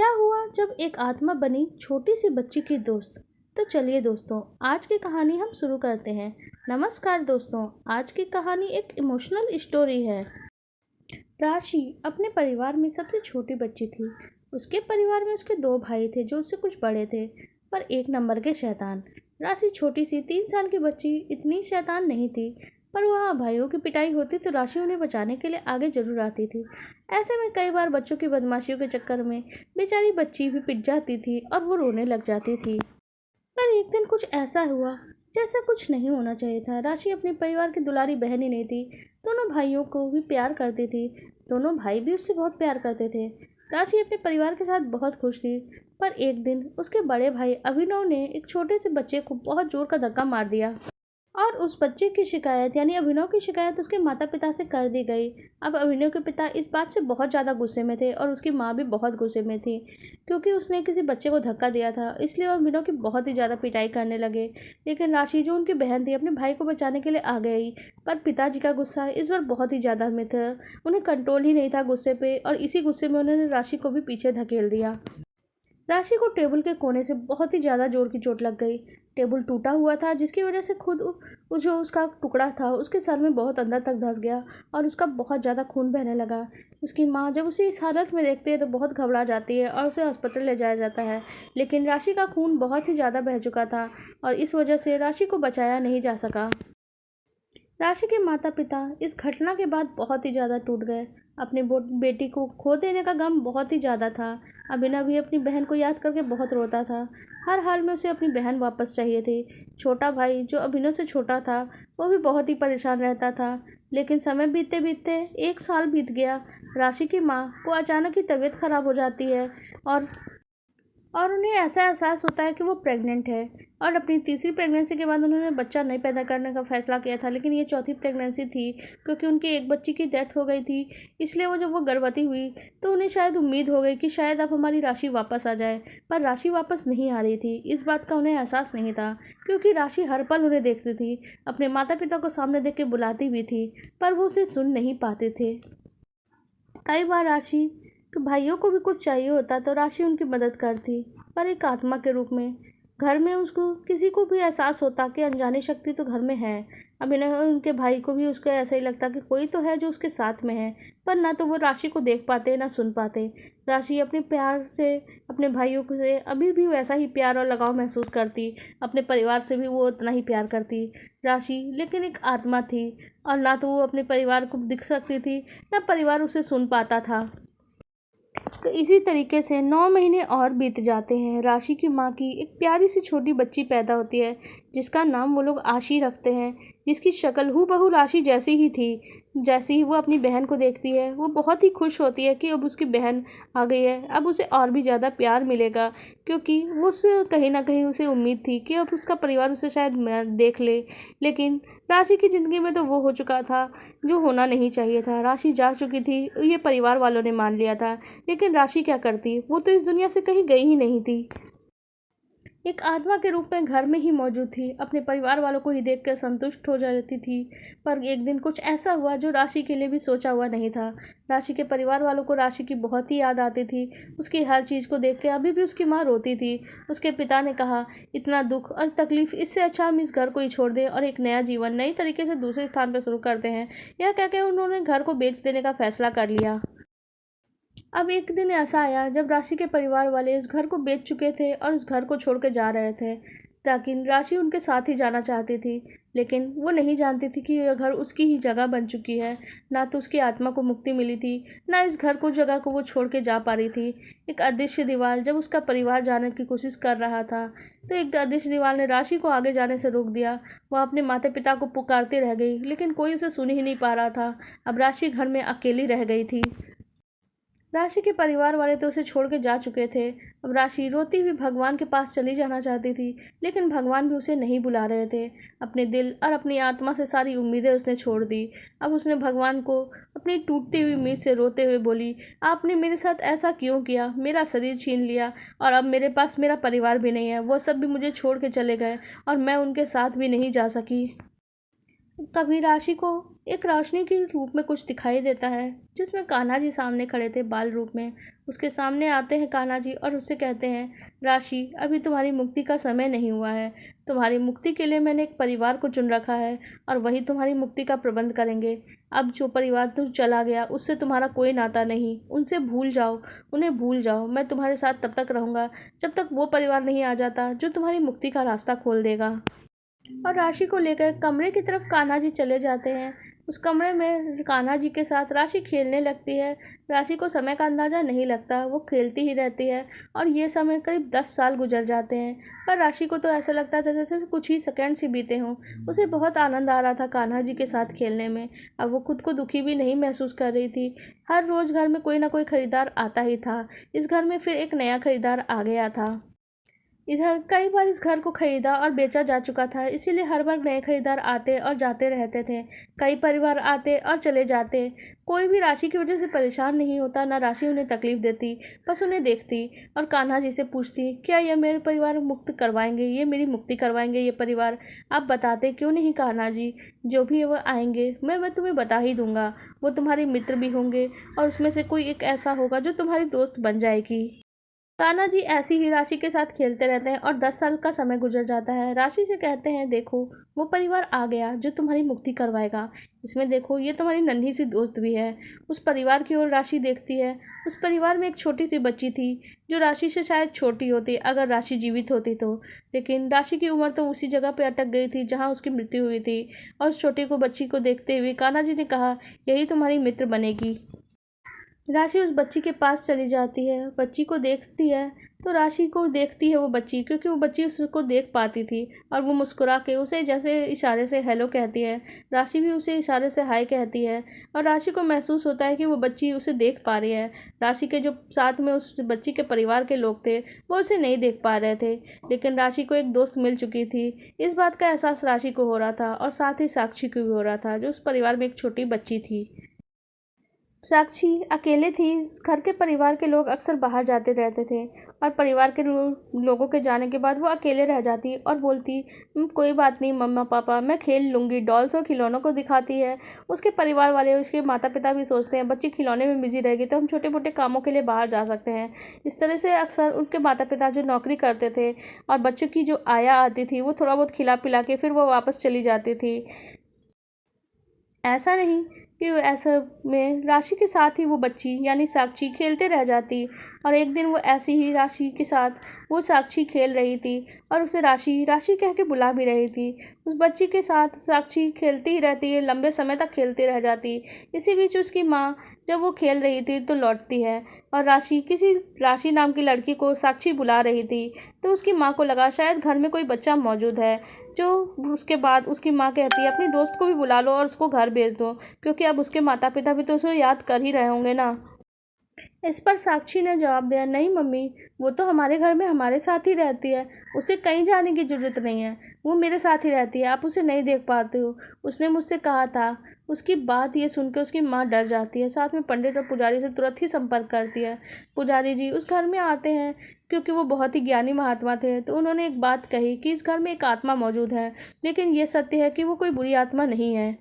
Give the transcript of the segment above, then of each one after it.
क्या हुआ जब एक आत्मा बनी छोटी सी बच्ची की दोस्त। तो चलिए दोस्तों, आज की कहानी हम शुरू करते हैं। नमस्कार दोस्तों, आज की कहानी एक इमोशनल स्टोरी है। राशि अपने परिवार में सबसे छोटी बच्ची थी। उसके परिवार में उसके दो भाई थे जो उससे कुछ बड़े थे, पर एक नंबर के शैतान। राशि छोटी सी 3 साल की बच्ची इतनी शैतान नहीं थी, पर वहाँ भाइयों की पिटाई होती तो राशि उन्हें बचाने के लिए आगे जरूर आती थी। ऐसे में कई बार बच्चों की बदमाशियों के चक्कर में बेचारी बच्ची भी पिट जाती थी और वो रोने लग जाती थी। पर एक दिन कुछ ऐसा हुआ जैसा कुछ नहीं होना चाहिए था। राशि अपने परिवार की दुलारी बहन ही नहीं थी, दोनों भाइयों को भी प्यार करती थी। दोनों भाई भी उससे बहुत प्यार करते थे। राशि अपने परिवार के साथ बहुत खुश थी, पर एक दिन उसके बड़े भाई अभिनव ने एक छोटे से बच्चे को बहुत जोर का धक्का मार दिया और उस बच्चे की शिकायत यानी अभिनव की शिकायत उसके माता पिता से कर दी गई। अब अभिनव के पिता इस बात से बहुत ज़्यादा गुस्से में थे और उसकी माँ भी बहुत गुस्से में थी, क्योंकि उसने किसी बच्चे को धक्का दिया था। इसलिए अभिनव की बहुत ही ज़्यादा पिटाई करने लगे। लेकिन राशि जो उनकी बहन थी अपने भाई को बचाने के लिए आ गई, पर पिताजी का गुस्सा इस बार बहुत ही ज़्यादा में था। उन्हें कंट्रोल ही नहीं था गुस्से पे, और इसी गुस्से में उन्होंने राशि को भी पीछे धकेल दिया। राशि को टेबल के कोने से बहुत ही ज़्यादा जोर की चोट लग गई। टेबल टूटा हुआ था, जिसकी वजह से खुद जो उसका टुकड़ा था उसके सर में बहुत अंदर तक धंस गया और उसका बहुत ज़्यादा खून बहने लगा। उसकी माँ जब उसे इस हालत में देखती है तो बहुत घबरा जाती है और उसे अस्पताल ले जाया जाता है। लेकिन राशि का खून बहुत ही ज़्यादा बह चुका था और इस वजह से राशि को बचाया नहीं जा सका। राशि के माता पिता इस घटना के बाद बहुत ही ज़्यादा टूट गए। अपनी बेटी को खो देने का गम बहुत ही ज़्यादा था। अभिनव भी अपनी बहन को याद करके बहुत रोता था। हर हाल में उसे अपनी बहन वापस चाहिए थी। छोटा भाई जो अभिनव से छोटा था वो भी बहुत ही परेशान रहता था। लेकिन समय बीतते बीतते 1 साल बीत गया। राशि की माँ को अचानक ही तबीयत खराब हो जाती है और उन्हें ऐसा एहसास होता है कि वो प्रेग्नेंट है। और अपनी तीसरी प्रेगनेंसी के बाद उन्होंने बच्चा नहीं पैदा करने का फैसला किया था, लेकिन ये चौथी प्रेगनेंसी थी, क्योंकि उनकी एक बच्ची की डेथ हो गई थी। इसलिए जब वो गर्भवती हुई तो उन्हें शायद उम्मीद हो गई कि शायद अब हमारी राशि वापस आ जाए, पर राशि वापस नहीं आ रही थी। इस बात का उन्हें एहसास नहीं था, क्योंकि राशि हर पल उन्हें देखती थी, अपने माता पिता को सामने देख के बुलाती भी थी, पर वो उसे सुन नहीं पाते थे। कई बार राशि के भाइयों को भी कुछ चाहिए होता तो राशि उनकी मदद करती, पर एक आत्मा के रूप में। घर में उसको किसी को भी एहसास होता कि अनजानी शक्ति तो घर में है। अब इन्हें उनके भाई को भी उसको ऐसा ही लगता कि कोई तो है जो उसके साथ में है, पर ना तो वो राशि को देख पाते ना सुन पाते। राशि अपने प्यार से अपने भाइयों से अभी भी वैसा ही प्यार और लगाव महसूस करती। अपने परिवार से भी वो उतना ही प्यार करती राशि, लेकिन एक आत्मा थी और ना तो वो अपने परिवार को दिख सकती थी ना परिवार उसे सुन पाता था। तो इसी तरीके से 9 महीने और बीत जाते हैं। राशि की माँ की एक प्यारी सी छोटी बच्ची पैदा होती है, जिसका नाम वो लोग आशी रखते हैं, जिसकी शक्ल हूबहू राशि जैसी ही थी। जैसे ही वो अपनी बहन को देखती है वो बहुत ही खुश होती है कि अब उसकी बहन आ गई है, अब उसे और भी ज़्यादा प्यार मिलेगा, क्योंकि वो उसे कहीं ना कहीं उसे उम्मीद थी कि अब उसका परिवार उसे शायद देख ले। लेकिन राशि की ज़िंदगी में तो वो हो चुका था जो होना नहीं चाहिए था। राशि जा चुकी थी, ये परिवार वालों ने मान लिया था, लेकिन राशि क्या करती, वो तो इस दुनिया से कहीं गई ही नहीं थी। एक आत्मा के रूप में घर में ही मौजूद थी, अपने परिवार वालों को ही देखकर संतुष्ट हो जाती थी। पर एक दिन कुछ ऐसा हुआ जो राशि के लिए भी सोचा हुआ नहीं था। राशि के परिवार वालों को राशि की बहुत ही याद आती थी। उसकी हर चीज़ को देख के अभी भी उसकी माँ रोती थी। उसके पिता ने कहा, इतना दुख और तकलीफ, इससे अच्छा हम इस घर को ही छोड़ दें और एक नया जीवन नई तरीके से दूसरे स्थान पर शुरू करते हैं। यह कह के उन्होंने घर को बेच देने का फैसला कर लिया। अब एक दिन ऐसा आया जब राशि के परिवार वाले इस घर को बेच चुके थे और उस घर को छोड़ के जा रहे थे, ताकि राशि उनके साथ ही जाना चाहती थी। लेकिन वो नहीं जानती थी कि यह घर उसकी ही जगह बन चुकी है। ना तो उसकी आत्मा को मुक्ति मिली थी, ना इस घर को जगह को वो छोड़ के जा पा रही थी। एक अदृश्य दीवार जब उसका परिवार जाने की कोशिश कर रहा था, तो एक अदृश्य दीवार ने राशि को आगे जाने से रोक दिया। वह अपने माता पिता को पुकारती रह गई, लेकिन कोई उसे सुन ही नहीं पा रहा था। अब राशि घर में अकेली रह गई थी। राशि के परिवार वाले तो उसे छोड़ के जा चुके थे। अब राशि रोती हुई भगवान के पास चली जाना चाहती थी, लेकिन भगवान भी उसे नहीं बुला रहे थे। अपने दिल और अपनी आत्मा से सारी उम्मीदें उसने छोड़ दी। अब उसने भगवान को अपनी टूटती हुई उम्मीद से रोते हुए बोली, आपने मेरे साथ ऐसा क्यों किया, मेरा शरीर छीन लिया और अब मेरे पास मेरा परिवार भी नहीं है। वो सब भी मुझे छोड़ के चले गए और मैं उनके साथ भी नहीं जा सकी। कभी राशि को एक रोशनी के रूप में कुछ दिखाई देता है, जिसमें कान्हा जी सामने खड़े थे बाल रूप में। उसके सामने आते हैं कान्हा जी और उससे कहते हैं, राशि, अभी तुम्हारी मुक्ति का समय नहीं हुआ है। तुम्हारी मुक्ति के लिए मैंने एक परिवार को चुन रखा है और वही तुम्हारी मुक्ति का प्रबंध करेंगे। अब जो परिवार तुम चला गया उससे तुम्हारा कोई नाता नहीं, उनसे भूल जाओ, उन्हें भूल जाओ। मैं तुम्हारे साथ तब तक रहूँगा जब तक वो परिवार नहीं आ जाता जो तुम्हारी मुक्ति का रास्ता खोल देगा। और राशि को लेकर कमरे की तरफ कान्हा जी चले जाते हैं। उस कमरे में कान्हा जी के साथ राशि खेलने लगती है। राशि को समय का अंदाज़ा नहीं लगता, वो खेलती ही रहती है और ये समय करीब 10 साल गुजर जाते हैं। पर राशि को तो ऐसा लगता था जैसे कुछ ही सेकंड से बीते हों। उसे बहुत आनंद आ रहा था कान्हा जी के साथ खेलने में। अब वो खुद को दुखी भी नहीं महसूस कर रही थी। हर रोज़ घर में कोई ना कोई ख़रीदार आता ही था। इस घर में फिर एक नया ख़रीदार आ गया था। इधर कई बार इस घर को खरीदा और बेचा जा चुका था, इसीलिए हर बार नए खरीदार आते और जाते रहते थे। कई परिवार आते और चले जाते। कोई भी राशि की वजह से परेशान नहीं होता, ना राशि उन्हें तकलीफ देती, बस उन्हें देखती और कान्हा जी से पूछती, क्या ये मेरे परिवार मुक्त करवाएंगे, ये मेरी मुक्ति करवाएंगे ये परिवार? आप बताते क्यों नहीं कान्हा जी? जो भी वो आएंगे मैं तुम्हें बता ही दूंगा। वो तुम्हारे मित्र भी होंगे और उसमें से कोई एक ऐसा होगा जो तुम्हारी दोस्त बन जाएगी। कान्हा जी ऐसी ही राशि के साथ खेलते रहते हैं और 10 साल का समय गुजर जाता है। राशि से कहते हैं, देखो वो परिवार आ गया जो तुम्हारी मुक्ति करवाएगा। इसमें देखो ये तुम्हारी नन्ही सी दोस्त भी है। उस परिवार की ओर राशि देखती है। उस परिवार में एक छोटी सी बच्ची थी जो राशि से शायद छोटी होती अगर राशि जीवित होती तो, लेकिन राशि की उम्र तो उसी जगह पर अटक गई थी जहाँ उसकी मृत्यु हुई थी। और उस छोटी को बच्ची को देखते हुए कान्हा जी ने कहा, यही तुम्हारी मित्र बनेगी। राशि उस बच्ची के पास चली जाती है, बच्ची को देखती है तो राशि को देखती है वो बच्ची, क्योंकि वो बच्ची उसको देख पाती थी और वो मुस्कुरा के उसे जैसे इशारे से हेलो कहती है। राशि भी उसे इशारे से हाय कहती है और राशि को महसूस होता है कि वो बच्ची उसे देख पा रही है। राशि के जो साथ में उस बच्ची के परिवार के लोग थे वो उसे नहीं देख पा रहे थे, लेकिन राशि को एक दोस्त मिल चुकी थी। इस बात का एहसास राशि को हो रहा था और साथ ही साक्षी को भी हो रहा था, जो उस परिवार में एक छोटी बच्ची थी। साक्षी अकेले थी। घर के परिवार के लोग अक्सर बाहर जाते रहते थे और परिवार के लोगों के जाने के बाद वो अकेले रह जाती और बोलती, कोई बात नहीं मम्मा पापा, मैं खेल लूँगी। डॉल्स और खिलौनों को दिखाती है। उसके परिवार वाले, उसके माता पिता भी सोचते हैं बच्ची खिलौने में बिजी रहेगी तो हम छोटे मोटे कामों के लिए बाहर जा सकते हैं। इस तरह से अक्सर उनके माता पिता जो नौकरी करते थे और बच्चों की जो आया आती थी वो थोड़ा बहुत खिला पिला के फिर वो वापस चली जाती थी। ऐसा नहीं कि ऐसा में राशि के साथ ही वो बच्ची यानी साक्षी खेलते रह जाती और एक दिन वो ऐसी ही राशि के साथ वो साक्षी खेल रही थी और उसे राशि राशि कह के बुला भी रही थी। उस बच्ची के साथ साक्षी खेलती ही रहती है, लंबे समय तक खेलती रह जाती। इसी बीच उसकी माँ जब वो खेल रही थी तो लौटती है और राशि नाम की लड़की को साक्षी बुला रही थी। तो उसकी माँ को लगा शायद घर में कोई बच्चा मौजूद है। जो उसके बाद उसकी माँ कहती है, अपनी दोस्त को भी बुला लो और उसको घर भेज दो, क्योंकि अब उसके माता पिता भी तो उसे याद कर ही रहे होंगे ना। इस पर साक्षी ने जवाब दिया, नहीं मम्मी, वो तो हमारे घर में हमारे साथ ही रहती है, उसे कहीं जाने की ज़रूरत नहीं है, वो मेरे साथ ही रहती है, आप उसे नहीं देख पाते हो, उसने मुझसे कहा था। उसकी बात ये सुनकर उसकी माँ डर जाती है। साथ में पंडित और पुजारी से तुरंत ही संपर्क करती है। पुजारी जी उस घर में आते हैं क्योंकि वो बहुत ही ज्ञानी महात्मा थे, तो उन्होंने एक बात कही कि इस घर में एक आत्मा मौजूद है, लेकिन ये सत्य है कि वो कोई बुरी आत्मा नहीं है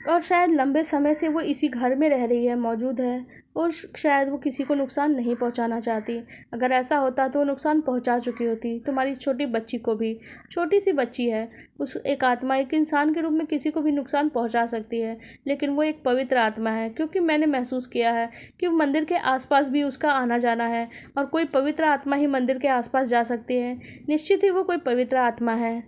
और शायद लंबे समय से वो इसी घर में रह रही है, मौजूद है और शायद वो किसी को नुकसान नहीं पहुंचाना चाहती। अगर ऐसा होता तो वो नुकसान पहुंचा चुकी होती, तुम्हारी छोटी बच्ची को भी। छोटी सी बच्ची है, उस एक आत्मा एक इंसान के रूप में किसी को भी नुकसान पहुंचा सकती है, लेकिन वो एक पवित्र आत्मा है, क्योंकि मैंने महसूस किया है कि मंदिर के आसपास भी उसका आना जाना है और कोई पवित्र आत्मा ही मंदिर के आसपास जा सकती है। निश्चित ही वो कोई पवित्र आत्मा है।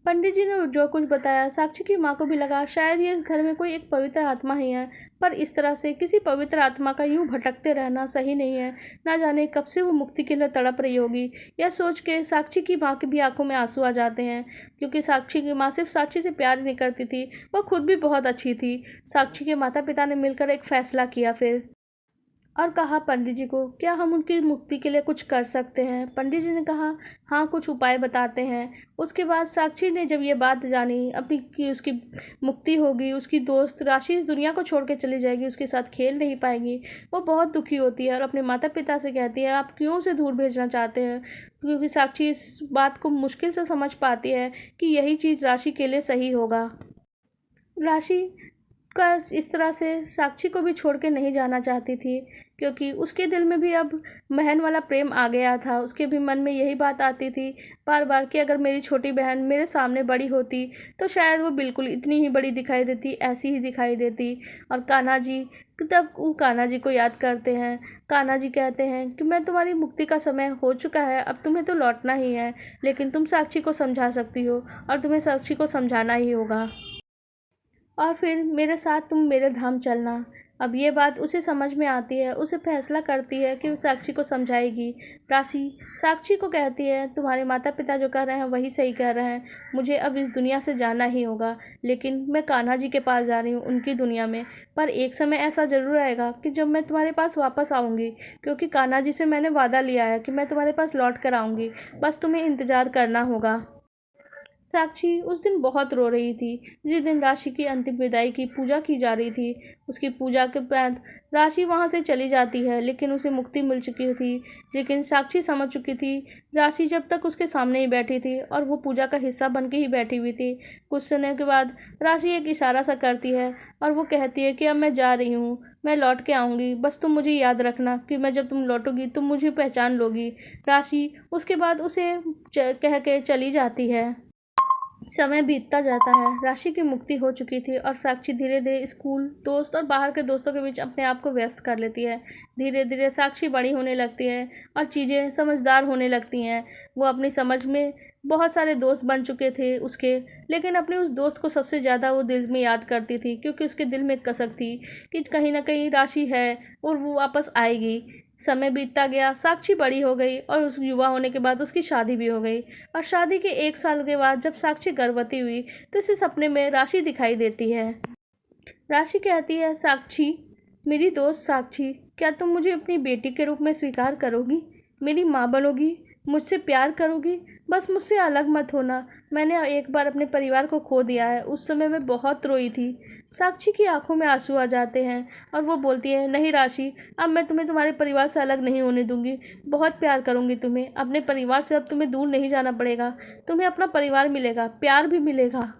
पंडित जी ने जो कुछ बताया साक्षी की माँ को भी लगा शायद ये घर में कोई एक पवित्र आत्मा ही है, पर इस तरह से किसी पवित्र आत्मा का यूं भटकते रहना सही नहीं है। ना जाने कब से वो मुक्ति के लिए तड़प रही होगी। यह सोच के साक्षी की माँ की भी आंखों में आंसू आ जाते हैं, क्योंकि साक्षी की माँ सिर्फ साक्षी से प्यार नहीं करती थी, वह खुद भी बहुत अच्छी थी। साक्षी के माता पिता ने मिलकर एक फैसला किया फिर और कहा पंडित जी को, क्या हम उनकी मुक्ति के लिए कुछ कर सकते हैं? पंडित जी ने कहा, हाँ कुछ उपाय बताते हैं। उसके बाद साक्षी ने जब ये बात जानी अपनी कि उसकी मुक्ति होगी, उसकी दोस्त राशि इस दुनिया को छोड़ के चली जाएगी, उसके साथ खेल नहीं पाएगी, वो बहुत दुखी होती है और अपने माता पिता से कहती है, आप क्यों उसे दूर भेजना चाहते हैं? क्योंकि साक्षी इस बात को मुश्किल से समझ पाती है कि यही चीज़ राशि के लिए सही होगा। राशि का इस तरह से साक्षी को भी छोड़ के नहीं जाना चाहती थी, क्योंकि उसके दिल में भी अब बहन वाला प्रेम आ गया था। उसके भी मन में यही बात आती थी बार बार कि अगर मेरी छोटी बहन मेरे सामने बड़ी होती तो शायद वो बिल्कुल इतनी ही बड़ी दिखाई देती, ऐसी ही दिखाई देती। और कान्हा जी, तब वो कान्हा जी को याद करते हैं। कान्हा जी कहते हैं कि मैं तुम्हारी मुक्ति का समय हो चुका है, अब तुम्हें तो लौटना ही है, लेकिन तुम साक्षी को समझा सकती हो और तुम्हें साक्षी को समझाना ही होगा, और फिर मेरे साथ तुम मेरे धाम चलना। अब ये बात उसे समझ में आती है, उसे फैसला करती है कि वो साक्षी को समझाएगी। राशि साक्षी को कहती है तुम्हारे माता पिता जो कह रहे हैं वही सही कह रहे हैं, मुझे अब इस दुनिया से जाना ही होगा, लेकिन मैं कान्हा जी के पास जा रही हूँ, उनकी दुनिया में। पर एक समय ऐसा ज़रूर आएगा कि जब मैं तुम्हारे पास वापस आऊँगी, क्योंकि कान्हा जी से मैंने वादा लिया है कि मैं तुम्हारे पास लौट कर आऊँगी, बस तुम्हें इंतज़ार करना होगा। साक्षी उस दिन बहुत रो रही थी, जिस दिन राशि की अंतिम विदाई की पूजा की जा रही थी। उसकी पूजा के बाद राशि वहाँ से चली जाती है, लेकिन उसे मुक्ति मिल चुकी थी। लेकिन साक्षी समझ चुकी थी, राशि जब तक उसके सामने ही बैठी थी और वो पूजा का हिस्सा बन के ही बैठी हुई थी। कुछ समय के बाद राशि एक इशारा सा करती है और वो कहती है कि अब मैं जा रही हूँ, मैं लौट के आऊँगी, बस तुम मुझे याद रखना कि मैं जब तुम लौटोगी तुम मुझे पहचान लोगी। राशि उसके बाद उसे कह के चली जाती है। समय बीतता जाता है, राशि की मुक्ति हो चुकी थी और साक्षी धीरे धीरे स्कूल, दोस्त और बाहर के दोस्तों के बीच अपने आप को व्यस्त कर लेती है। धीरे धीरे साक्षी बड़ी होने लगती है और चीज़ें समझदार होने लगती हैं। वो अपनी समझ में बहुत सारे दोस्त बन चुके थे उसके, लेकिन अपने उस दोस्त को सबसे ज़्यादा वो दिल में याद करती थी, क्योंकि उसके दिल में एक कसक थी कि कहीं ना कहीं राशि है और वो वापस आएगी। समय बीतता गया, साक्षी बड़ी हो गई और उस युवा होने के बाद उसकी शादी भी हो गई। और शादी के 1 साल के बाद जब साक्षी गर्भवती हुई तो इसे सपने में राशि दिखाई देती है। राशि कहती है साक्षी, मेरी दोस्त साक्षी, क्या तुम मुझे अपनी बेटी के रूप में स्वीकार करोगी, मेरी माँ बनोगी, मुझसे प्यार करोगी, बस मुझसे अलग मत होना। मैंने एक बार अपने परिवार को खो दिया है, उस समय मैं बहुत रोई थी। साक्षी की आंखों में आंसू आ जाते हैं और वो बोलती है नहीं राशि, अब मैं तुम्हें तुम्हारे परिवार से अलग नहीं होने दूंगी, बहुत प्यार करूंगी तुम्हें, अपने परिवार से अब तुम्हें दूर नहीं जाना पड़ेगा, तुम्हें अपना परिवार मिलेगा, प्यार भी मिलेगा।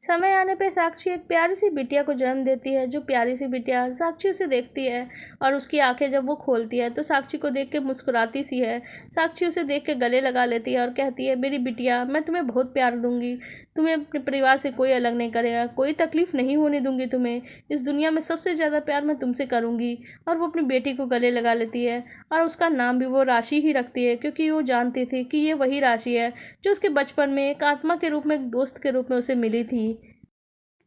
समय आने पे साक्षी एक प्यारी सी बिटिया को जन्म देती है। जो प्यारी सी बिटिया, साक्षी उसे देखती है और उसकी आंखें जब वो खोलती है तो साक्षी को देख के मुस्कुराती सी है। साक्षी उसे देख के गले लगा लेती है और कहती है मेरी बिटिया, मैं तुम्हें बहुत प्यार दूंगी, तुम्हें अपने परिवार से कोई अलग नहीं करेगा, कोई तकलीफ नहीं होने दूंगी तुम्हें, इस दुनिया में सबसे ज़्यादा प्यार मैं तुमसे करूंगी। और वो अपनी बेटी को गले लगा लेती है और उसका नाम भी वो राशि ही रखती है, क्योंकि वो जानती थी कि ये वही राशि है जो उसके बचपन में एक आत्मा के रूप में, एक दोस्त के रूप में उसे मिली थी।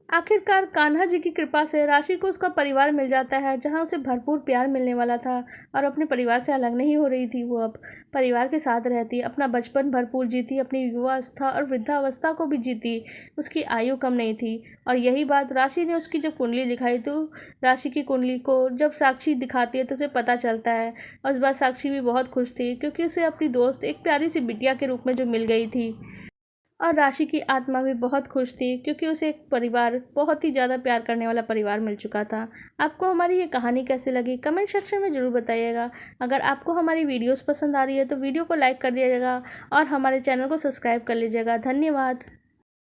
आखिरकार कान्हा जी की कृपा से राशि को उसका परिवार मिल जाता है, जहां उसे भरपूर प्यार मिलने वाला था और अपने परिवार से अलग नहीं हो रही थी। वो अब परिवार के साथ रहती, अपना बचपन भरपूर जीती, अपनी युवावस्था और वृद्धावस्था को भी जीती। उसकी आयु कम नहीं थी। और यही बात राशि ने उसकी जब कुंडली दिखाई तो राशि की कुंडली को जब साक्षी दिखाती है तो उसे पता चलता है। और इस बार साक्षी भी बहुत खुश थी, क्योंकि उसे अपनी दोस्त एक प्यारी सी बिटिया के रूप में जो मिल गई थी। और राशि की आत्मा भी बहुत खुश थी, क्योंकि उसे एक परिवार, बहुत ही ज़्यादा प्यार करने वाला परिवार मिल चुका था। आपको हमारी ये कहानी कैसी लगी कमेंट सेक्शन में ज़रूर बताइएगा। अगर आपको हमारी वीडियोस पसंद आ रही है तो वीडियो को लाइक कर दीजिएगा और हमारे चैनल को सब्सक्राइब कर लीजिएगा। धन्यवाद।